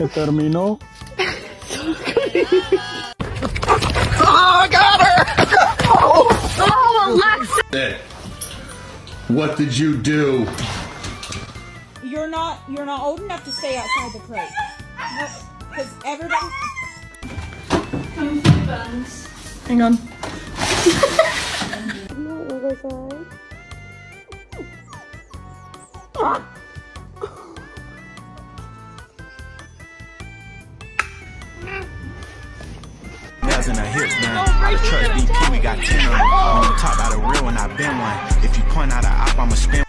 Se terminó. What did you do? You're not old enough to stay outside the crate. Because everybody. Hang on. Nails in her hips, man. Out of trust BP, we got 10 on it. When you talk about a real one, I been one. If you point out a op, I'ma spin.